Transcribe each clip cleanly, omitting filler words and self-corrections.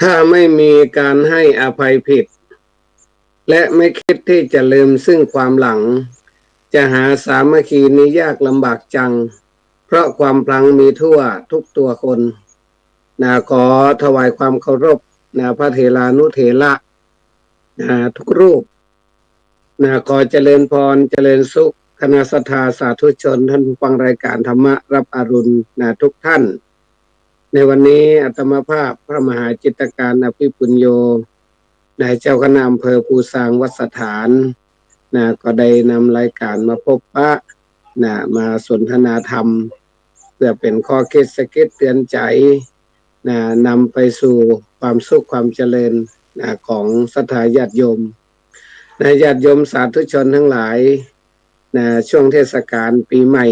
ถ้าไม่มีการให้อภัยผิดและไม่คิดที่จะลืมซึ่งความหลังจะหาสามัคคีนี้ยากลำบากจังเพราะความพลังมีทั่วทุกตัวคนขอถวายความเคารพพระเถรานุเถระทุกรูปขอเจริญพรเจริญสุขคณะสัทธาสาธุชนท่านผู้ฟังรายการธรรมะรับอรุณทุกท่านในวันนี้อาตมาภาพพระมหาจิตการอภิปุญโญนายเจ้าคณะอำเภอภูซางวัดสถานก็ได้นำรายการมาพบปะมาสนทนาธรรมเพื่อเป็นข้อคิดสะกิดเตือนใจนำไปสู่ความสุขความเจริญของศรัทธาญาติโยมญาติโยมสาธุชนทั้งหลายช่วงเทศกาลปีใหม่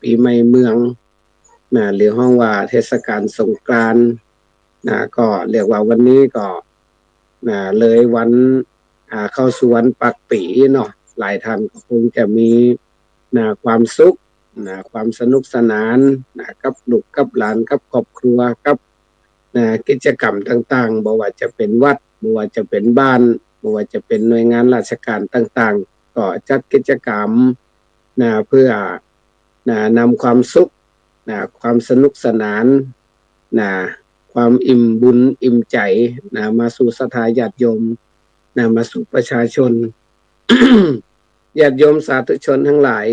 ปีใหม่เมืองหรือห้องว่าเทศกาลสงกรานต์ก็เรียกว่าวันนี้ก็เลยวันเข้าสู่วันปักปีเนาะหลายท่านก็คงจะมีความสุขความสนุกสนานกับลูกกับหลานกับครอบครัวกับกิจกรรมต่างๆบ่ว่าจะเป็นวัดบ่ว่าจะเป็นบ้านบ่ว่าจะเป็นหน่วยงานราชการต่างๆก็จัดกิจกรรมเพื่อนำความสุขความสนุกสนานความอิ่มบุญอิ่มใจมาสู่ศรัทธาญาติโยมมาสู่ประชาชน ญาติโยมสาธุชนทั้งหลาย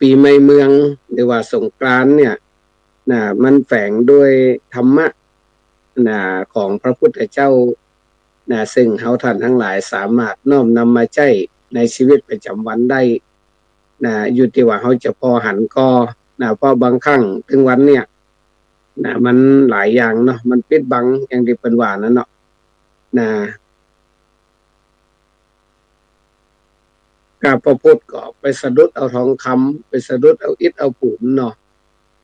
ปีใหม่เมืองหรือว่าสงกรานต์เนี่ยมันแฝงด้วยธรรมะของพระพุทธเจ้าซึ่งเฮาท่านทั้งหลายสามารถน้อมนำมาใช้ในชีวิตประจำวันได้อยู่ที่ว่าเฮาจะพอหันก็เพราะบางครั้งถึงวันเนี่ยมันหลายอย่างเนาะมันปิดบังอย่างที่เพิ่นว่านั่นเนาะกาพระพุทธก็ไปสะดุดเอาทองคำไปสะดุดเอาอิฐเอาปูนเนาะ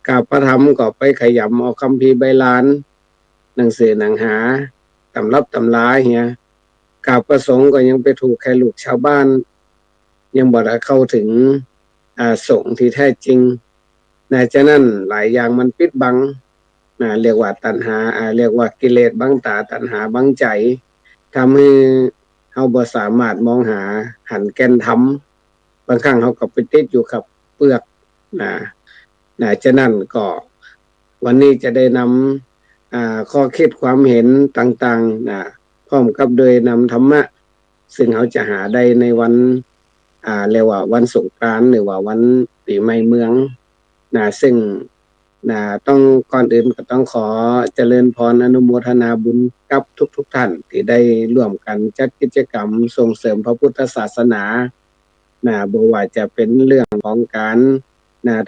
กาพระธรรมก็ไปขยำเอาคัมภีร์ใบลานหนังสือหนังหาตำรับตำราเฮียกาพระสงฆ์ก็ยังไปถูกใครลูกชาวบ้านยังบ่ได้เข้าถึงสงฆ์ที่แท้จริงฉะนั้นหลายอย่างมันปิดบังเรียกว่าตัณหาเรียกว่ากิเลสบังตาตัณหาบังใจทำให้เฮาบ่สามารถมองหาหันแก่นธรรมบางครั้งเฮาก็ไปติดอยู่กับเปลือกฉะนั้นก็วันนี้จะได้นำข้อคิดความเห็นต่างๆพร้อมกับโดยนำธรรมะซึ่งเขาจะหาได้ในวันเรียกว่าวันสงกรานต์หรือว่าวันปีใหม่เมืองซึ่งต้องก่อนอื่นก็ต้องขอเจริญพรอนุโมทนาบุญกับทุกท่านที่ได้ร่วมกันจัดกิจกรรมส่งเสริมพระพุทธศาสนาบ่ว่าจะเป็นเรื่องของการ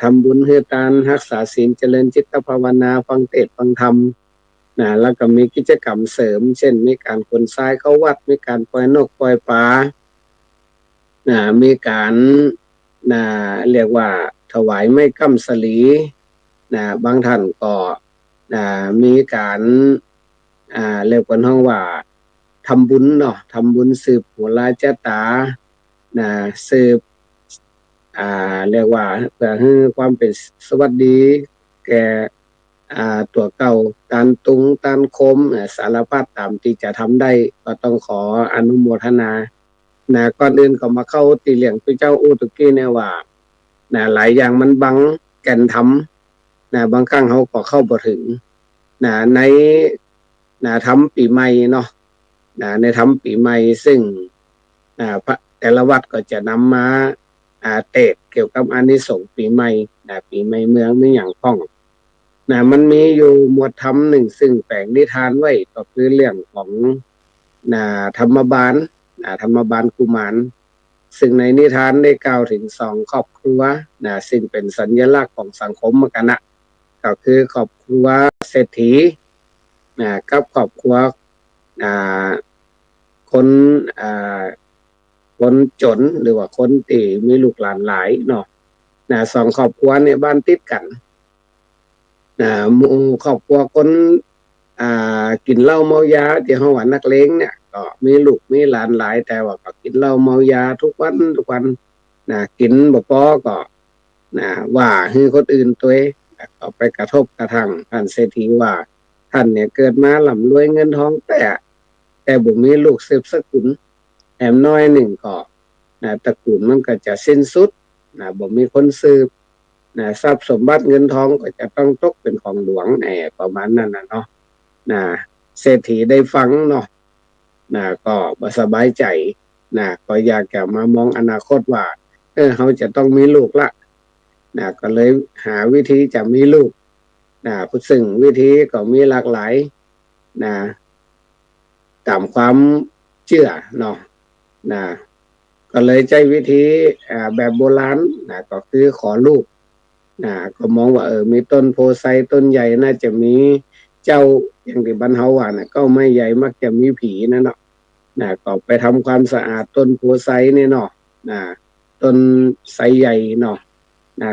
ทำบุญเฮือทานรักษาศีลเจริญจิตภาวนาฟังเทศน์ฟังธรรมแล้วก็มีกิจกรรมเสริมเช่นมีการขนทรายเข้าวัดมีการปล่อยนกปล่อยปลามีการเรียกว่าถวายไม้กำสลีบางท่านก็มีการเรียกกันห้องว่าทำบุญเนาะทำบุญสืบโหราชตาสืบเรียกว่าเพื่อให้ความเป็นสวัสดีแก่ตัวเก่าตานตุงตานคมสารพัดตามที่จะทำได้ก็ต้องขออนุโมทนาก่อนอื่นก็มาเข้าตีเหลี่ยงพระเจ้าอุตุกี้เนี่ยว่าหลายอย่างมันบังแก่นธรรมบางครั้งเขาก็เข้าบ่ถึงในธรรมปีใหม่เนาะในธรรมปีใหม่ซึ่งแต่ละวัดก็จะนำมาเทศเกี่ยวกับอานิสงส์ปีใหม่ปีใหม่เมืองมีอย่างพ้องมันมีอยู่หมวดธรรมหนึ่งซึ่งแฝงนิทานไว้ก็คือเรื่องของธรรมบาลธรรมบาลกุมารซึ่งในนิทานได้กล่าวถึง2ครอบครัวซึ่งเป็นสัญลักษณ์ของสังคมกันก็คือครอบครัวเศรษฐีกับครอบครัวคนจนหรือว่าคนที่มีลูกหลานหลายเนาะ2ครอบครัวเนี่ยบ้านติดกันหมู่ครอบครัวคนกินเหล้าเมายาที่เฮาว่านักเลงเนี่ยก็มีลูกมีหลานหลายแต่ว่าก็กินเหล้าเมายาทุกวันกินบ่พอก็ว่าให้คนอื่นตัวก็ไปกระทบกระทั่งท่านเศรษฐีว่า ท่านเนี่ยเกิดมาร่ำรวยเงินทองแต่บ่มีลูกสืบสกุลแอมน้อยหนึ่งก็ตระกูลมันก็จะสิ้นสุดบ่มีคนสืบทรัพย์สมบัติเงินทองก็จะต้องตกเป็นของหลวงประมาณนั้นเนาะเศรษฐีได้ฟังเนาะก็บ่สบายใจก็อยากจะมามองอนาคตว่าเขาจะต้องมีลูกละก็เลยหาวิธีจะมีลูกซึ่งวิธีก็มีหลากหลายตามความเชื่อเนาะก็เลยใช้วิธีแบบโบราณก็คือขอลูกก็มองว่ามีต้นโพไซต้นใหญ่น่าจะมีเจ้าอย่างที่บรรเทาว่าก็ไม่ใหญ่มักจะมีผีนะเนาะก็ไปทำความสะอาดต้นโพไซเนี่ยเนาะต้นไทรใหญ่เนาะ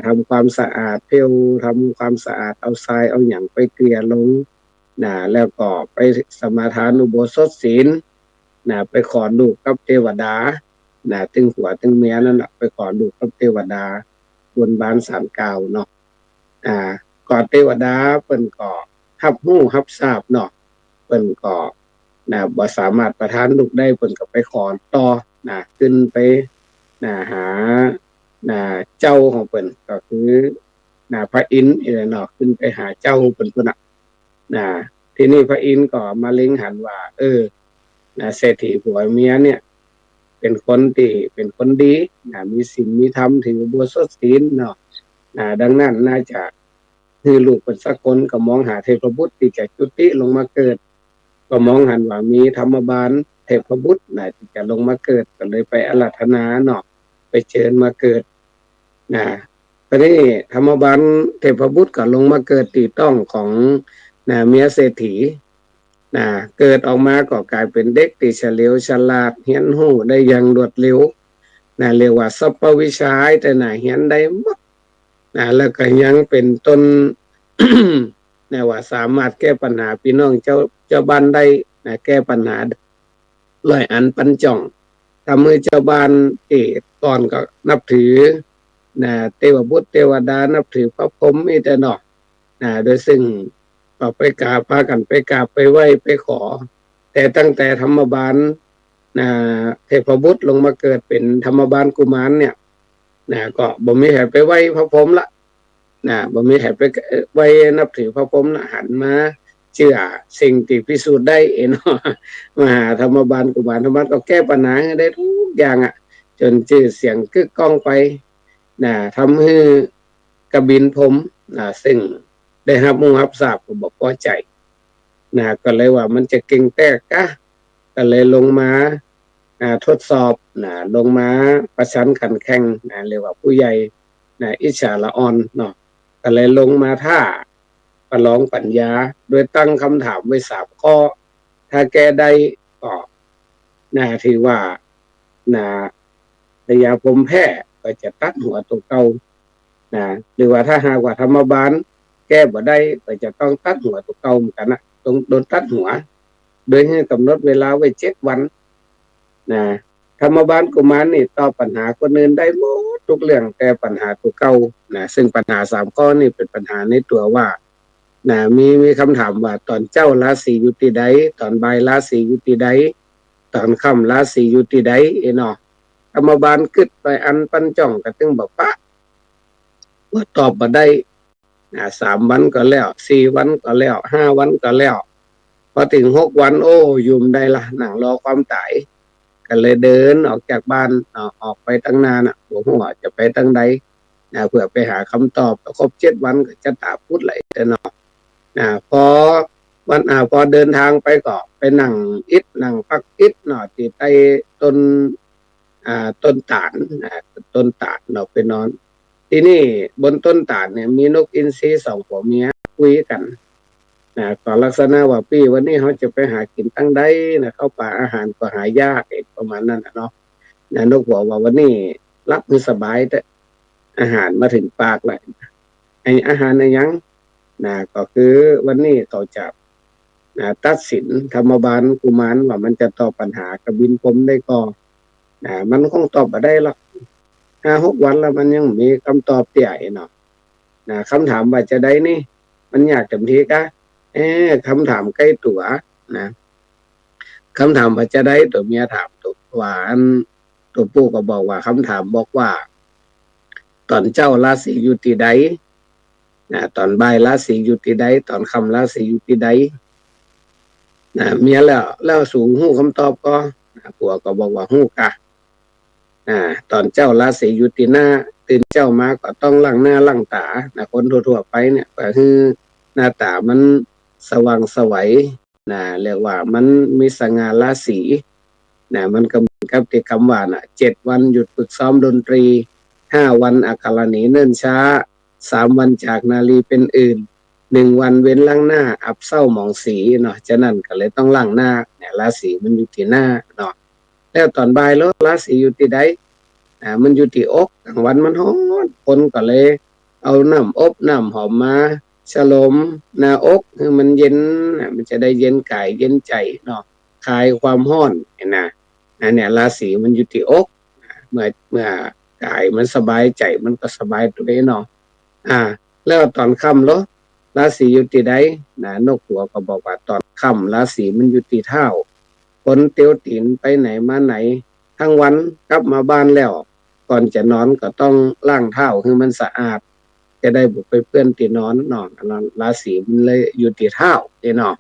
ทำความสะอาดเพลทำความสะอาดเอาทรายเอาหยังไปเกลี่ยลงแล้วก็ไปสมาทานอุโบสถศีลไปขอลูกกับเทวดาตึงหัวตึงเมียนั่นไปขอลูกกับเทวดาบนบานศาลกล่าวเนาะก่อนเทวดาเปิ้นก็รับรู้รับทราบเนาะเปิ้นก็บ่สามารถประทานลูกได้เปิ้นก็ไปขอต่อขึ้นไปหาเจ้าของเปิ้นก็คือพระอินทร์เนาะขึ้นไปหาเจ้าเปิ้นพุ่นทีนี้พระอินทร์ก็มาเล็งหันว่าเศรษฐีผัวเมียเนี่ยเป็นคนที่เป็นคนดีมีศีลมีธรรมถืออุโบสถศีลเนาะดังนั้นน่าจะคือลูกเป็นสักคนก็มองหาเทพบุตรที่จะจุติลงมาเกิดก็มองหันว่ามีธรรมบาลเทพบุตรที่จะลงมาเกิดก็เลยไปอาราธนาเนาะไปเชิญมาเกิดตอนนี้ธรรมบาลเทพบุตรก็ลงมาเกิดตีต้องของเมียเศรษฐีเกิดออกมาก็กลายเป็นเด็กที่เฉลียวฉลาดเรียนรู้ได้อย่างรวดเร็วเรียกว่าสัพพวิชาแต่เรียนได้หมดแล้วก็ยังเป็นต้น ว่าสามารถแก้ปัญหาพี่น้องเจ้าบ้านได้แก้ปัญหาร้อยอันปันจ่องทำให้เจ้าบ้านก่อนก็นับถือเทวบุตรเทวดานับถือพระพรหมมีแต่เนาะโดยซึ่งก็ไปกราบพากันไปกราบไปไหว้ไปขอแต่ตั้งแต่ธรรมบาลเทพบุตรลงมาเกิดเป็นธรรมบาลกุมารเนี่ยก็บ่มีให้ไปไหว้พระพรหมละบ่มีให้ไปไหว้นับถือพระพรหมละหันมาเชื่อสิ่งที่พิสูจน์ได้เนาะมาหาธรรมบาลกุมารธรรมบาลก็แก้ปัญหาได้ทุกอย่างจนชื่อเสียงกึกก้องไปทำให้กบินพรหมซึ่งได้รับรับทราบก็บอกพอใจก็เลยว่ามันจะเก่งแต่ก็เลยลงมาทดสอบลงมาประชันขันแข่งเรียกว่าผู้ใหญ่อิจฉาละออนเนาะก็เลยลงมาท่าประลองปัญญาโดยตั้งคำถามไว้3ข้อถ้าแก้ได้ก็ถือว่าระยะผมแพ้ก็จะตัดหัวตัวเก่าหรือว่าถ้าหากว่าธรรมบาลแก้บ่ได้ก็จะต้องตัดหัวตัวเก่าเหมือนกันต้องโดนตัดหัวโดยให้กำหนดเวลาไว้7 วันธรรมบาลกุมารนี่ตอบปัญหาคนอื่นได้หมดทุกเรื่องแต่ปัญหาตัวเก่าซึ่งปัญหา3ข้อนี่เป็นปัญหาในตัวว่ามีคำถามว่าตอนเจ้าราศีอยู่ที่ใดตอนบ่ายราศีอยู่ที่ใดตอนค่ำราศีอยู่ที่ใดเนาะธรรมบาลกึดไปอันปันจ่องก็ตึงบอกปะว่าตอบบ่ได้3 วันก็แล้ว4 วันก็แล้ว5 วันก็แล้วพอถึง6 วันโอ้ยุ่มได้ละนั่งรอความตายก็เลยเดินออกจากบ้านออกไปตั้งนานบ่ฮู้ว่าจะไปตั้งใดเพื่อไปหาคำตอบครบ7 วันก็จะตาพูดไหลแต่เนาะพอวันพอเดินทางไปก็ไปนั่งอิฐนั่งพักอิฐเนาะที่ใต้ต้นตาลต้นตาลเราไปนอนที่นี่บนต้นตาลเนี่ยมีนกอินทรี2 ผัวเมียคุยกันก็ลักษณะว่าพี่วันนี้เขาจะไปหากินตั้งใดเข้าป่าอาหารก็หายากประมาณนั้นเนาะนกบอกว่าวันนี้รับมือสบายแต่อาหารมาถึงปากเลยอาหารยังก็คือวันนี้เขาจะตัดสินธรรมบาลกุมารว่ามันจะตอบปัญหากบินพรหมได้ก็มันคงตอบมาได้หรอก5-6 วันแล้วมันยังมีคำตอบเตี่ยเนาะคำถามว่าจะได้นี่มันยากเต็มทีกะ คำถามใกล้ตัวนะคำถามว่าจะได้ตัวเมียถามตัวว่าอันตัวปู่ก็บอกว่าคำถามบอกว่าตอนเจ้าราศีอยู่ที่ใดนะตอนบ่ายราศีอยู่ที่ใดตอนค่ำราศีอยู่ที่ใดนะเมียแล้วสูงหู้คำตอบก็ผัวก็บอกว่าหู้กะตอนเจ้าราศีอยู่ที่หน้าตื่นเจ้ามาก็ต้องล้างหน้าล้างตานะคนทั่วๆไปเนี่ยก็คือหน้าตามันสว่างไสวนะเรียกว่ามันมีสง่าราศีนะมันก็เหมือนกับที่คำว่าน่ะ7 วันหยุดฝึกซ้อมดนตรี5 วันอักขระหนีเนิ่นช้า3 วันจากนาลีเป็นอื่น1 วันเว้นล้างหน้าอับเศร้าหมองสีเนาะฉะนั้นก็เลยต้องล้างหน้าเนี่ยราศีมันอยู่ที่หน้าเนาะแล้วตอนบ่ายแล้วราศีอยู่ที่ใดมันอยู่ที่อกกลางวันมันร้อนคนก็เลยเอาน้ำอบน้ำหอมมาฉลมหน้าอกคือมันเย็นมันจะได้เย็นกายเย็นใจเนาะคลายความร้อนนะเนี่ยราศีมันอยู่ที่อกเมื่อกายมันสบายใจมันก็สบายตัวเองเนาะแล้วตอนค่ำเหรอราศีอยู่ที่ใดนกหัวก็บอกว่าตอนค่ำราศีมันอยู่ที่เท้าคนเตียวตีนไปไหนมาไหนทั้งวันกลับมาบ้านแล้วก่อนจะนอนก็ต้องล้างเท้าให้มันสะอาดจะได้บุกไปเพื่อนที่นอนเนาะราศีมันเลยอยู่ที่เท้าเนาะ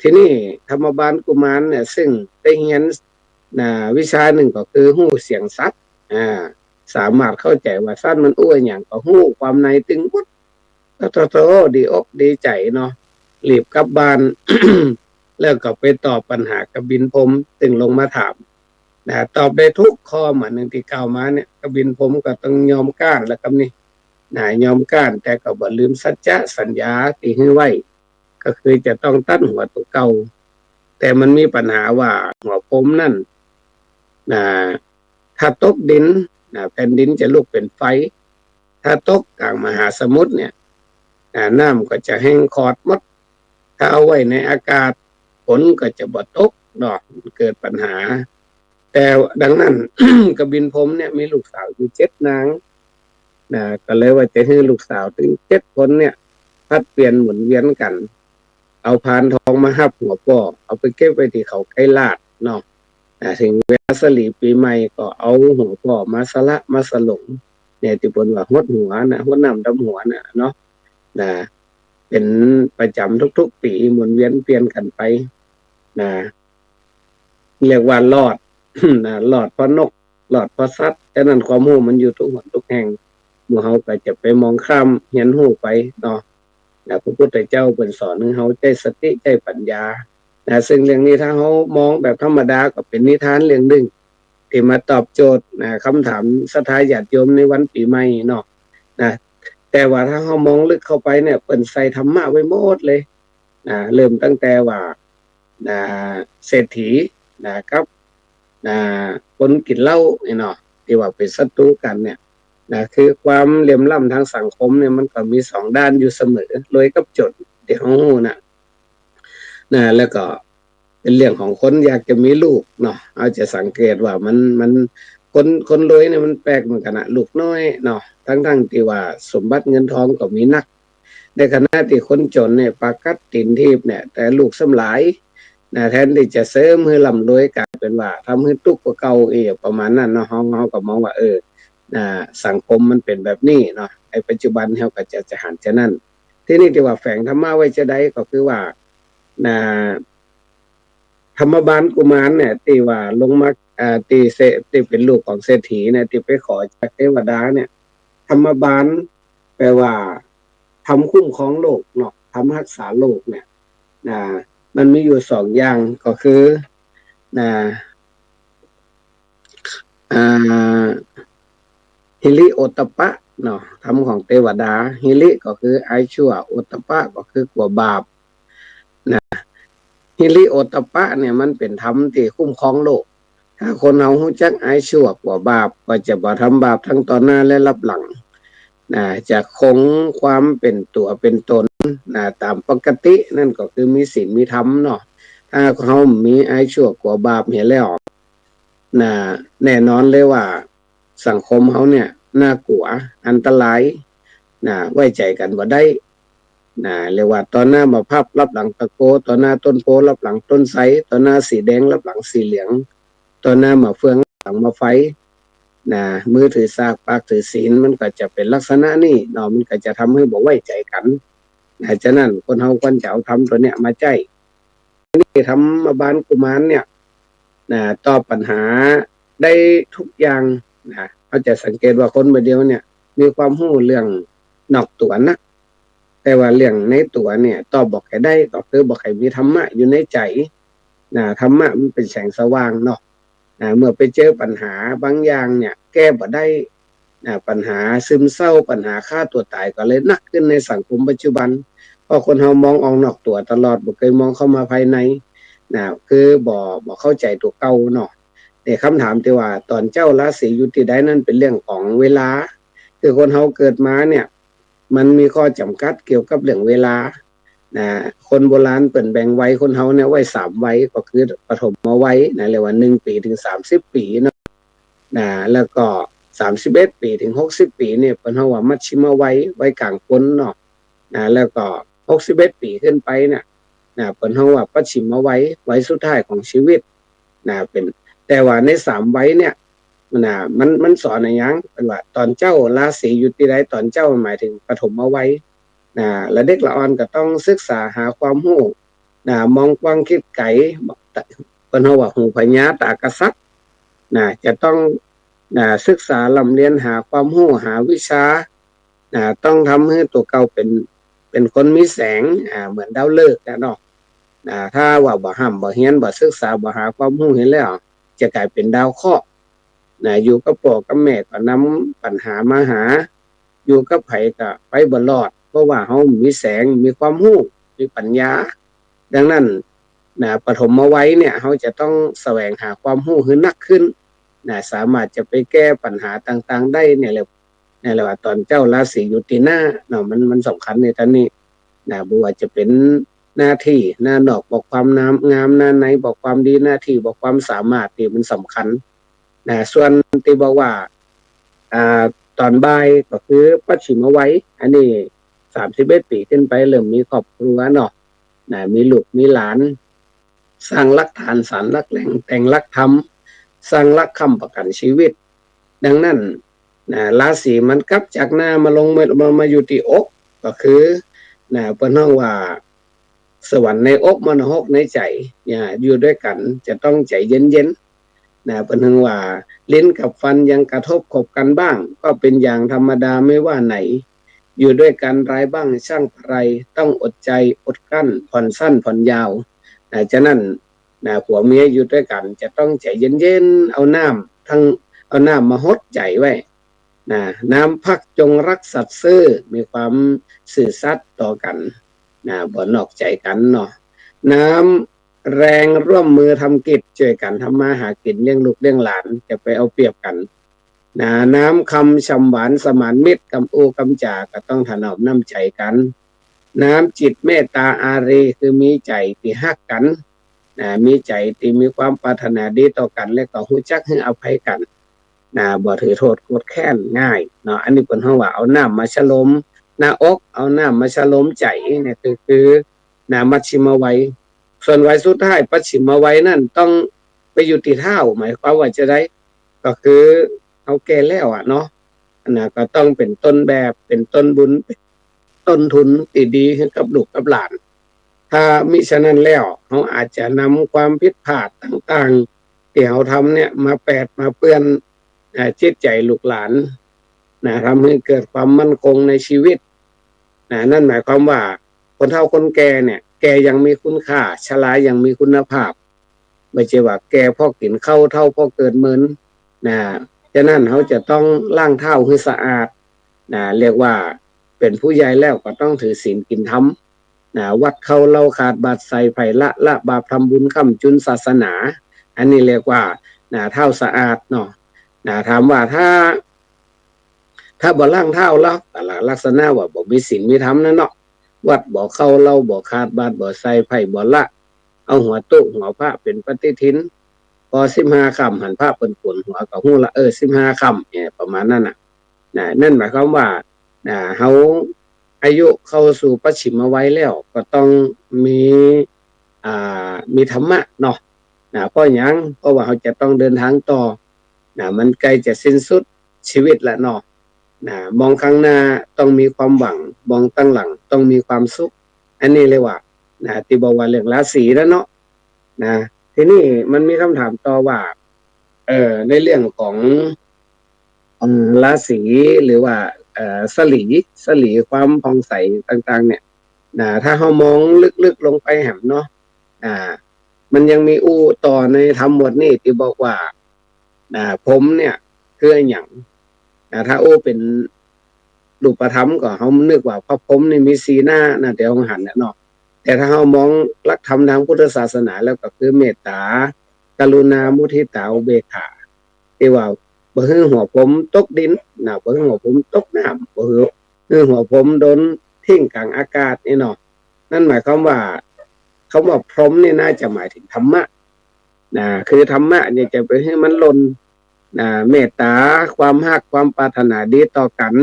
ที่นี่ธรรมบาลกุมารเนี่ยซึ่งได้เรียนวิชาหนึ่งก็คือหู้เสียงสัตว์สามารถเข้าใจว่าสัตว์มันอ้วยอย่างก็หู้ความในตึงปุ๊บโตดีอกดีใจเนาะรีบกลับบ้าน แล้วก็ไปตอบปัญหากับบินพรหมตึงลงมาถามตอบได้ทุกข้อเหมือนหนึ่งที่กล่าวมาเนี่ยกบินพรหมก็ต้องยอมก้านแล้วกับนี่ยอมก้านแต่ก็บ่ลืมสัจจะสัญญาที่ให้ไว้ก็คือจะต้องตัดหัวตัวเก่าแต่มันมีปัญหาว่าหัวพรหมนั่นถ้าตกดินแผ่นดินจะลุกเป็นไฟถ้าตกกลางมหาสมุทรเนี่ยน้ำก็จะแห้งขอดหมดถ้าเอาไว้ในอากาศฝนก็จะบ่ตกเนาะเกิดปัญหาแต่ดังนั้น กบินพรหมเนี่ยมีลูกสาวอยู่7 นางก็เลยว่าจะให้ลูกสาวถึง7 คนเนี่ยพัดเปลี่ยนหมุนเวียนกันเอาพานทองมาหับหัวป่อเอาไปเก็บไว้ที่เขาไกลลาดเนาะถึงเวลาสลีปีใหม่ก็เอาหัวป่อมาสละมาสลงเนี่ยที่บนว่าหดหัวหดน้ำดำหัวเนาะเป็นประจำทุกๆปีหมุนเวียนเปลี่ยนกันไปเรียกว่ารอด หลอดเพราะนกหลอดเพราะสัตว์ฉะนั้นความรู้มันอยู่ทุกหนทุกแห่งเมื่อเราก็จะไปมองข้ามเห็นหูไปเนาะพระพุทธเจ้าเป็นสอนให้เราใจสติใจปัญญาซึ่งเรื่องนี้ถ้าเรามองแบบธรรมดาก็เป็นนิทานเรื่องหนึ่งที่มาตอบโจทย์คำถามศรัทธาญาติโยมในวันปีใหม่เนาะแต่ว่าถ้าเรามองลึกเข้าไปเนี่ยเปิ่นใส่ธรรมะไว้หมดเลยเริ่มตั้งแต่ว่าเศรษฐีครับคนกินเหล้าเนาะที่ว่าเป็นศัตรูกันเนี่ยคือความเหลื่อมล้ำทางสังคมเนี่ยมันก็มี2 ด้านอยู่เสมอรวยกับจนที่เฮาฮู้แล้วก็เป็นเรื่องของคนอยากจะมีลูกเนาะเอาจะสังเกตว่ามันคนรวยเนี่ยมันแปลกเหมือนกันลูกน้อยเนาะทั้งที่ว่าสมบัติเงินทองก็มีนักในขณะที่คนจนเนี่ยปากัดตินทิพย์เนี่ยแต่ลูกสำหลายแทนที่จะเสริมให้ร่ำรวยกลายเป็นว่าทำให้ตุกกว่าเก่าประมาณนั้นเนาะเฮาก็มองว่าสังคมมันเป็นแบบนี้เนาะไอ้ปัจจุบันเฮาก็จะหันจะนั่นที่นี่ที่ว่าแฝงธรรมะไว้จะได้ก็คือว่าธรรมบาลกุมารเนี่ยที่ว่าลงมาที่เป็นลูกของเศรษฐีเนี่ยที่ไปขอจากเทวดาเนี่ยธรรมบาลแปลว่าทำคุ้มครองโลกเนาะทำรักษาโลกเนี่ยมันมีอยู่2 อย่างก็คือฮิริโอตตปะเนาะธรรมของเทวดาฮิริก็คืออายชั่วโอตตปะก็คือกลัวบาปฮิริโอตตปะเนี่ยมันเป็นธรรมที่คุ้มครองโลกถ้าคนเอารู้จักอายชั่วกลัวบาปก็จะบ่ทำบาปทั้งต่อหน้าและรับหลังจะคงความเป็นตัวเป็นตนตามปกตินั่นก็คือมีศีลมีธรรมเนาะถ้าเขามีอายชั่วกลัวบาปเห็นแล้วแน่นอนเลยว่าสังคมเขาเนี่ยน่ากลัวอันตรายไว้ใจกันบ่ได้ เรียกว่าตอนหน้ามาพับรับหลังตะโกตอนหน้าต้นโพรับหลังต้นไทรตอนหน้าสีแดงรับหลังสีเหลืองตอนหน้ามาเฟืองหลังมาไฟมือถือสากปากถือศีลมันก็จะเป็นลักษณะนี้เนาะมันก็จะทำให้บอกไว้ใจกันฉะนั้นคนเฮาควรจะเอาทำตัวเนี้ยมาใจนี่ทำมาบานกุมารเนี่ยตอบปัญหาได้ทุกอย่างเขาจะสังเกตว่าคนประเดียวเนี่ยมีความรู้เรื่องนอกตัวนะแต่ว่าเรื่องในตัวเนี่ยตอบบอกให้ได้ก็คือบอกให้มีธรรมะอยู่ในใจธรรมะมันเป็นแสงสว่างเนาะเมื่อไปเจอปัญหาบางอย่างเนี่ยแก้บ่ได้ปัญหาซึมเศร้าปัญหาฆ่าตัวตายก็เลยหนักขึ้นในสังคมปัจจุบันเพราะคนเฮามองออกนอกตัวตลอดบ่เคยมองเข้ามาภายในคือบ่เข้าใจตัวเก่าเนาะแต่คำถามที่ว่าตอนเจ้าราศีอยู่ที่ใดนั่นเป็นเรื่องของเวลาคือคนเฮาเกิดมาเนี่ยมันมีข้อจำกัดเกี่ยวกับเรื่องเวลาคนโบราณเปิ่นแบ่งไว้คนเฮาเนี่ยไว้3วัยก็คือปฐมวัยเรียกว่า1ปีถึง30ปีเนาะแล้วก็31ปีถึง60ปีเนี่ยเปิ้นเฮาว่ามัชชิมวัยวัยกลางคนเนาะแล้วก็61ปีขึ้นไปเนี่ยเปิ้นเฮาว่าปัจฉิมวัยวัยสุดท้ายของชีวิตเป็นแต่ว่าใน3วัยเนี่ยมันสอนอะไรยังเป็นว่าตอนเจ้าราศีอยู่ที่ใดตอนเจ้าหมายถึงปฐมวัยและเด็กละอ่อนก็ต้องศึกษาหาความรู้มองกว้างคิดไกลเพิ่นเฮาว่าหูพญาตากษัตริย์จะต้องศึกษาลำเรียนหาความรู้หาวิชาต้องทำให้ตัวเก่าเป็นคนมีแสงเหมือนดาวฤกษ์เนาะถ้าว่าบ่ห้ำบ่เรียนบ่ศึกษาบ่หาความรู้เห็นแล้วจะกลายเป็นดาวเคราะห์อยู่กับพ่อกับแม่ก็นำปัญหามาหาอยู่กับไผก็ไปบ่รอดเพราะว่าเฮามีแสงมีความรู้มีปัญญาดังนั้นปฐมวัยเนี่ยเฮาจะต้องแสวงหาความรู้ให้หนักขึ้นสามารถจะไปแก้ปัญหาต่างๆได้เนี่ยแหละว่าตอนเจ้าราศีอยู่ที่หน้าเนาะมันสำคัญในตอนนี้บ่ว่าจะเป็นหน้าที่หน้านอกบอกความงามหน้าในบอกความดีหน้าที่บอกความสามารถที่มันสำคัญส่วนที่บอกว่าตอนบ่ายก็คือปัจฉิมวัยอันนี้31ปีขึ้นไปเริ่มมีครอบครัวเนาะมีลูกมีหลานสร้างรักฐานสารรักแหล่งแต่งรักธรรมสร้างรักคำประกันชีวิตดังนั้นราศีมันกลับจากหน้ามาลงมาอยู่ที่อกก็คือเพิ่นเฮาว่าสวรรค์ในอกมโนหกในใจอยู่ด้วยกันจะต้องใจเย็นๆเพิ่นเฮาว่าลิ้นกับฟันยังกระทบขบกันบ้างก็เป็นอย่างธรรมดาไม่ว่าไหนอยู่ด้วยกันรายบ้างช่างไรต้องอดใจอดกั้นผ่อนสั้นผ่อนยาวฉะนั้นผัวเมียอยู่ด้วยกันจะต้องใจเย็นๆเอาน้ำมาหดใจไว้น้ำพักจงรักสัตย์ซื่อมีความซื่อสัตย์ต่อกันบ่นอกใจกันเนาะน้ำแรงร่วมมือทำกิจช่วยกันทำมาหากินเลี้ยงลูกเลี้ยงหลานจะไปเอาเปรียบกันน้ำคำชำหวานสมานมิตรกำโอกำจาก็ต้องถนอมน้ำใจกันน้ำจิตเมตตาอารีคือมีใจที่ฮักกันมีใจที่มีความปรารถนาดีต่อกันและก็รู้จักให้อภัยกันบ่ถือโทษโกรธแค้นง่ายเนาะอันนี้เพิ่นเฮาว่าเอาน้ำมาฉลมหน้าอกเอาน้ำมาฉลมใจเนี่ยคือมัชชิมวัยส่วนวัยสุดท้ายปัจฉิมวัยนั่นต้องไปอยู่ที่เท้าหมายความว่าจะได้ก็คือเอาแก่แล้วเนาะก็ต้องเป็นต้นแบบเป็นต้นบุญต้นทุนที่ดีให้กับลูกกับหลานถ้ามิฉะนั้นแล้วเขาอาจจะนำความผิดพลาดต่างๆที่เขาทำเนี่ยมาแปดมาเปื้อนจิตใจลูกหลานทำให้เกิดความมั่นคงในชีวิตนั่นหมายความว่าคนเฒ่าคนแก่เนี่ยแก่ยังมีคุณค่าชรายังมีคุณภาพไม่ใช่ว่าแก่พอกินข้าวเฒ่าพอเกิดเหมือนฉะนั้นเขาจะต้องล้างเท้าให้สะอาดเรียกว่าเป็นผู้ใหญ่แล้วก็ต้องถือศีลกินธรรมวัดเข้าเล่าขาดบาดใส่ไผ่ละบาปทำบุญค้ำจุนศาสนาอันนี้เรียกว่าเท้าสะอาดเนาะถามว่าถ้าบ่ล้างเท้าแล้วลักษณะว่าบ่มีศีลมีธรรมนั่นเนาะวัดบ่เข้าเล่าบ่ขาดบาดบ่ใส่ไผ่บ่ละเอาหัวโต๊ะหัวพระเป็นปฏิทินพอ15ค่ำหันพระเปิ้นโกนหัวก็ฮู้ละ15ค่ำเนี่ยประมาณนั้นน่ะนั่นหมายความว่าเฮา อายุเข้าสู่ปัจฉิมวัยแล้วก็ต้องมีมีธรรมะเนาะเพราะหยังเพราะว่าเขาจะต้องเดินทางต่อมันใกล้จะสิ้นสุดชีวิตแล้วเนาะมองข้างหน้าต้องมีความหวังมองตั้งหลังต้องมีความสุขอันนี้เลยว่าที่บอกว่าเรื่องราศีแล้วเนาะนะทีนี้มันมีคำถามต่อว่าในเรื่องของราศีหรือว่าสลีความผ่องใสต่างๆเนี่ยถ้าเรามองลึกๆลงไปแหมเนาะอ่ามันยังมีต่อในธรรมหมดนี่ที่บอกว่าผมเนี่ยคืออย่างถ้าเป็นรูปธรรมก็เขานึกว่าพระพรหมนี่มีสีหน้าเดี๋ยวหันเนาะแต่ถ้าเรามองหลักธรรมทางพุทธศาสนาแล้วก็คือเมตตากรุณามุทิตาอุเบกขาที่ว่าบ่ฮือหัวผมตกดินบ่ฮือหัวผมตกน้ำบ่ฮือหัวผมโดนทิ้งกลางอากาศนี่เนาะนั่นหมายความว่าคำว่าพรหมนี่น่าจะหมายถึงธรรมะคือธรรมะเนี่ยจะไปให้มันล้นเมตตาความฮักความปรารถนาดีต่อกัน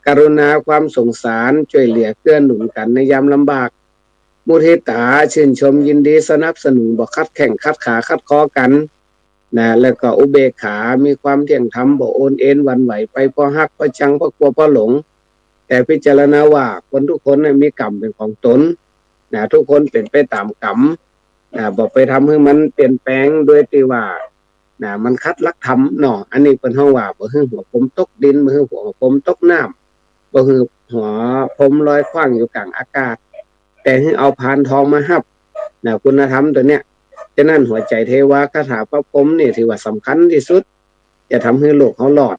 กรุณาความสงสารช่วยเหลือเกื้อหนุนกันในยามลำบากมุทิตาชื่นชมยินดีสนับสนุนบ่คัดแข่งคัดขาคัดคอกันแล้วก็อุเบกขามีความเที่ยงธรรมบ่โอนเอ็นหวั่นไหวไปเพราะฮักเพราะชังเพราะกลัวเพราะหลงแต่พิจารณาว่าคนทุกคนมีกรรมเป็นของตนทุกคนเป็นไปตามกรรมบ่ไปทำให้มันเปลี่ยนแปลงโดยที่ว่ามันคัดลักธรรมเนาะอันนี้เป็นเฮาว่าบ่ฮือหัวผมตกดินบ่ฮือหัวผมตกน้ำบ่ฮือหัวผมลอยคว้างอยู่กลางอากาศแต่ให้เอาพานทองมาฮับคุณธรรมตัวเนี้ยฉะนั้นหัวใจเทวาคาถาพระพรหมนี่ถือว่าสำคัญที่สุดจะทำให้โลกเขาหลอด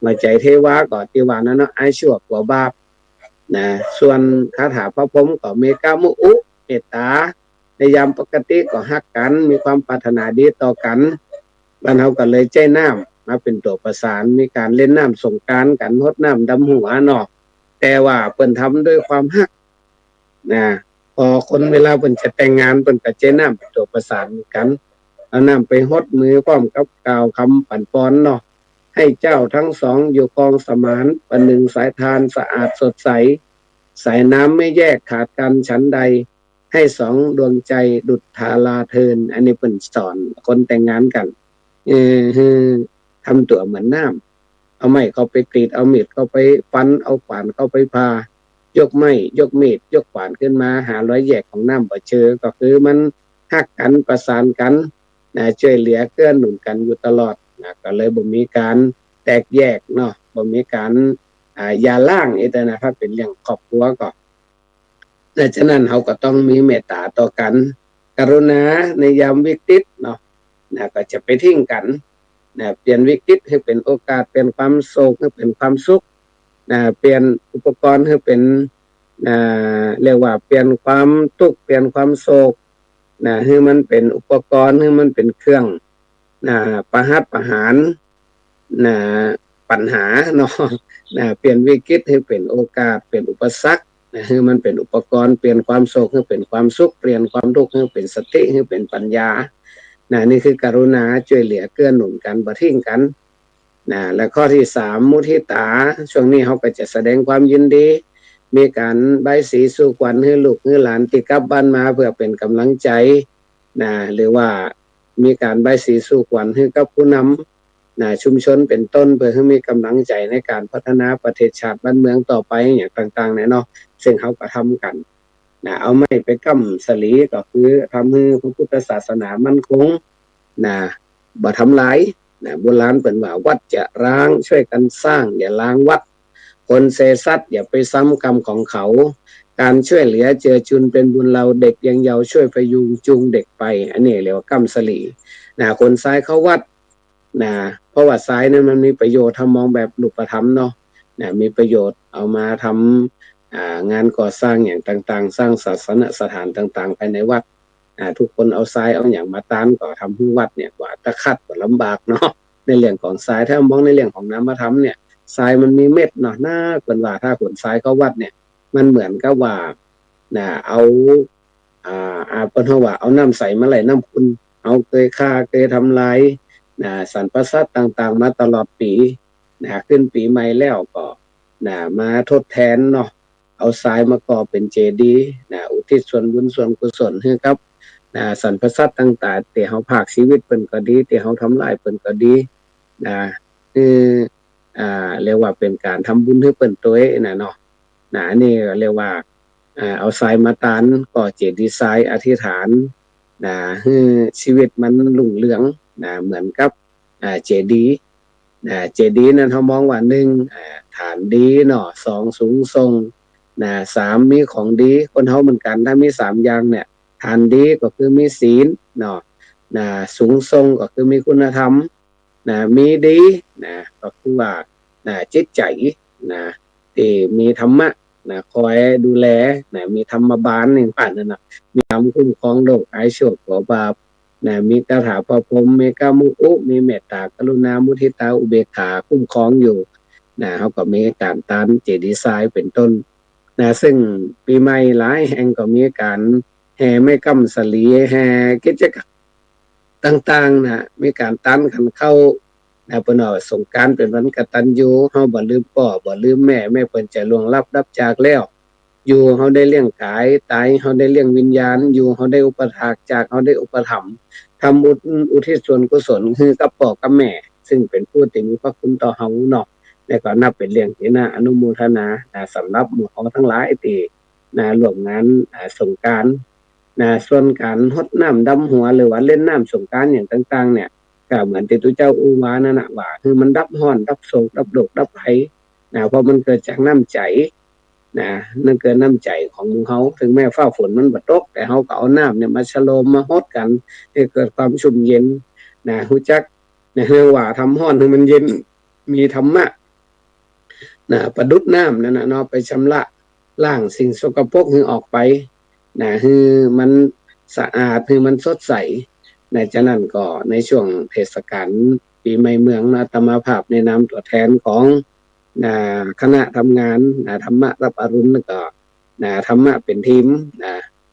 หัวใจเทวาก็ที่ว่านั้นเนาะอายชั่วกว่าบาปส่วนคาถาพระพรหมก็เมกามุอุเมตตาในยามปกติก็ฮักกันมีความปรารถนาดีต่อกันบ้านเฮาก็เลยใจน้ำมาเป็นตัวประสานมีการเล่นน้ำสงกรานต์กันรดน้ำดำหัวเนาะแต่ว่าเพิ่นทำด้วยความฮักพอคนเวลาเพิ่นจะแต่งงานเพิ่นก็ใจน้ำเป็นตัวประสานกันเอาน้ำไปฮดมือพร้อมกับกล่าวคำปั่นป้อนเนาะให้เจ้าทั้งสองอยู่กองสมานประหนึ่งสายทานสะอาดสดใสสายน้ำไม่แยกขาดกันฉันใดให้สองดวงใจดุจทาราเทินอันนี้เพิ่นสอนคนแต่งงานกันทำตัวเหมือนน้ำเอาไม้เข้าไปกรีดเอามีดเข้าไปฟันเอาขวานเข้าไปพายกไม้ยกมีดยกขวานขึ้นมาหารอยแยกของน้ำบ่เจอก็คือมันฮักกันประสานกันช่วยเหลือเกื้อหนุนกันอยู่ตลอดก็เลยบ่มีการแตกแยกเนาะบ่มีการอย่าล่างแต่นะครับเป็นเรื่องครอบครัวก็ดังนั้นเราก็ต้องมีเมตตาต่อกันกรุณาในยามวิกฤตเนาะก็จะไปทิ้งกันเปลี่ยนวิกฤตให้เป็นโอกาสเปลี่ยนความโศกให้เป็นความสุขเปลี่ยนอุปกรณ์ให้เป็นเรียกว่าเปลี่ยนความทุกข์เปลี่ยนความโศกให้มันเป็นอุปกรณ์ให้มันเป็นเครื่องประหัตประหารปัญหาเนาะเปลี่ยนวิกฤตให้เป็นโอกาสเป็นอุปสรรคให้มันเป็นอุปกรณ์เปลี่ยนความโศกให้เป็นความสุขเปลี่ยนความทุกข์ให้เป็นสติให้เป็นปัญญานี่คือกรุณาช่วยเหลือเกื้อหนุนกันบ่ทิ้งกันและข้อที่3มุทิตาช่วงนี้เขาก็จะแสดงความยินดีมีการใบายสีสู่ขวัญให้ลูกให้หลานที่กลับบ้านมาเพื่อเป็นกำลังใจหรือว่ามีการใบายสีสู่ขวัญให้กับผู้นำชุมชนเป็นต้นเพื่อให้มีกำลังใจในการพัฒนาประเทศชาติบ้านเมืองต่อไปอย่างต่างๆเนาะซึ่งเขาก็ทำกันเอาไม้ไปกำสลีก็คือทำให้พระพุทธศาสนามั่นคงบ่ทำลายโบราณเปิ่นว่าวัดจะร้างช่วยกันสร้างอย่าล้างวัดคนเซซัดอย่าไปซ้ำกรรมของเขาการช่วยเหลือเจือจุนเป็นบุญเราเด็กยังเยาว์ช่วยพยุงจูงเด็กไปอันนี้เรียกว่ากำสลีคนซ้ายเข้าวัดเพราะว่าซ้ายนั้นมันมีประโยชน์ถ้ามองแบบรูปธรรมเนาะมีประโยชน์เอามาทำงานก่อสร้างอย่างต่างๆสร้างศาสนสถานต่างๆภายในวัดทุกคนเอาทรายเอาอย่างมาต้านก็ทำให้วัดเนี่ยกว่าตะคัดก็ลำบากเนาะในเรื่องของทรายถ้ามองในเรื่องของน้ำมาทำเนี่ยทรายมันมีเม็ดเนาะน่าเกินว่าถ้าขนทรายเข้าวัดเนี่ยมันเหมือนกับว่าเอาเปิ้นเฮาว่าเอาน้ำใสมาไหลน้ำคุณเอาเคยฆ่าเคยทำลายสรรพสัตว์ต่างๆมาตลอดปีขึ้นปีใหม่แล้วก็มาทดแทนเนาะ เอาทรายมาก่อเป็นเจดีย์นะอุทิศส่วนบุญส่วนกุศลให้กับสรรพสัตว์ต่างๆที่เฮาภาคชีวิตเพิ่นก็ดีที่เฮาทำลายเพิ่นก็ดีนะคือเรียกว่าเป็นการทำบุญให้เพิ่นตัวเองนะเนาะอันนี้เรียกว่าเอาทรายมาตานก่อเจดีย์ทรายอธิษฐานให้ชีวิตมันรุ่งเรืองเหมือนกับเจดีย์เจดีย์นั้นเฮามองว่า1ฐานดีเนาะ2สูงทรง3มีของดีคนเฮาเหมือนกันถ้ามี3อย่างเนี่ยฐานดีก็คือมีศีลเนาะสูงทรงก็คือมีคุณธรรมมีดีก็คือว่าจิตใจที่มีธรรมะคอยดูแลมีธรรมบาลอย่างป่านนั่นน่ะมีธรรมคุ้มครองโลกหายโศกขอบาปมีคาถาพระพรหมมีกามุอุมีเมตตากรุณามุทิตาอุเบกขาคุ้มครองอยู่เขาก็มีการต้านเจดีย์ทรายเป็นต้นซึ่งปีใหม่หลายแห่งก็มีการแห่ไม่กำสลีแห่กิจกรรมต่างๆมีการต้านกันเข้าเพิ่นว่าสงกรานต์เป็นวันกตัญญูเฮาบ่ลืมพ่อบ่ลืมแม่เพิ่นจะล่วงลับดับจากแล้วอยู่เฮาได้เลี้ยงกายตายเฮาได้เลี้ยงวิญญาณอยู่เฮาได้อุปถากจากเฮาได้อุปถัมภ์ทำบุญอุทิศส่วนกุศลคือกับพ่อกับแม่ซึ่งเป็นผู้ที่มีพระคุณต่อเฮาเนาะและก็นับเป็นเรื่องที่น่าอนุโมทนาสำหรับหมู่เฮาทั้งหลายที่ร่วมงานสงกรานต์ส่วนการรดน้ำดำหัวหรือว่าเล่นน้ำสงกรานต์อย่างต่างๆเนี่ยก็เหมือนที่ตุเจ้าอูว่านั่นน่ะว่าคือมันดับร้อนดับโศกดับโรคดับภัยเพราะมันเกิดจากน้ำใจนั่นเกิดน้ำใจของหมู่เฮาถึงแม้ฟ้าฝนมันบ่ตกแต่เฮาก็เอาน้ำเนี่ยมาชโลมมาฮดกันให้เกิดความชุ่มเย็นรู้จักเรื่องว่าทำร้อนให้มันเย็นมีธรรมะประดุจน้ำนั่นน่ะเนาะไปชำระล้างสิ่งสกปรกให้ออกไปให้มันสะอาดให้มันสดใสฉะนั้นก็ในช่วงเทศกาลปีใหม่เมืองอาตมาภาพในนามตัวแทนของคณะทำงานธรรมะรับอรุณแล้วก็ธรรมะเป็นทีม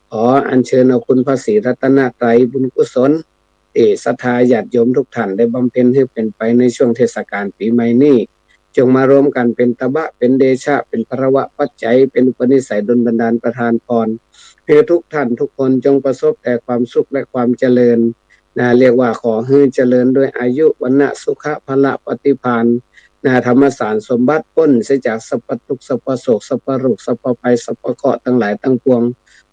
ขออัญเชิญเอาคุณพระศรีรัตนตรัยบุญกุศลศรัทธาญาติโยมทุกท่านได้บำเพ็ญให้เป็นไปในช่วงเทศกาลปีใหม่นี้จงมารวมกันเป็นตบะเป็นเดชะเป็นภรวะปัจจัยเป็นอุปนิสัยดลบันดาลประทานพรให้ทุกท่านทุกคนจงประสบแต่ความสุขและความเจริญเรียกว่าขอให้เจริญด้วยอายุวรรณะสุขะพละปฏิภาณธรรมสารสมบัติพ้นเสียจากสัพพทุกข์สัพพโศกสัพพโรคสัพพภัยสัพพเคราะห์ทั้งหลายทั้งปวง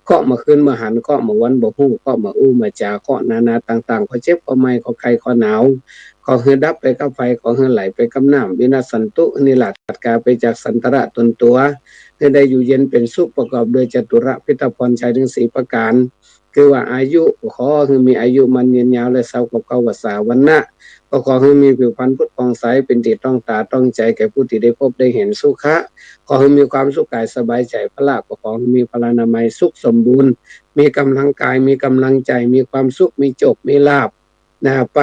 เคาะมาขึ้นมาหันเคาะมาวันบ่ฮู้เคาะมาอู้มาจาเคาะนาต่างๆขอเจ็บขอไม้ขอไข้ขอหนาวขอให้ดับไปกับไฟขอให้ไหลไปกับน้ำวินาศสันตุนิราชตัดกาไปจากสันตระตนตัวให้ได้อยู่เย็นเป็นสุขประกอบด้วยจตุรพิทพรชัยถึง4ประการคือว่าอายุขอให้มีอายุมันยืนยาวและเศร้ากับเก่าวสาวันนะก็ขอให้มีผิวพรรณพุทธผ่องใสเป็นที่ต้องตาต้องใจแก่ผู้ที่ได้พบได้เห็นสุขะขอให้มีความสุขกายสบายใจพละก็ขอให้มีพลานามัยสุขสมบูรณ์มีกำลังกายมีกำลังใจมีความสุขมีโชคมีลาภไป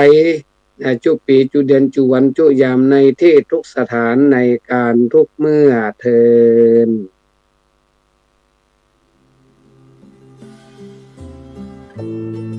จุปีจุเดือนจุวันจุยามในที่ทุกสถานในการทุกเมื่อเทิน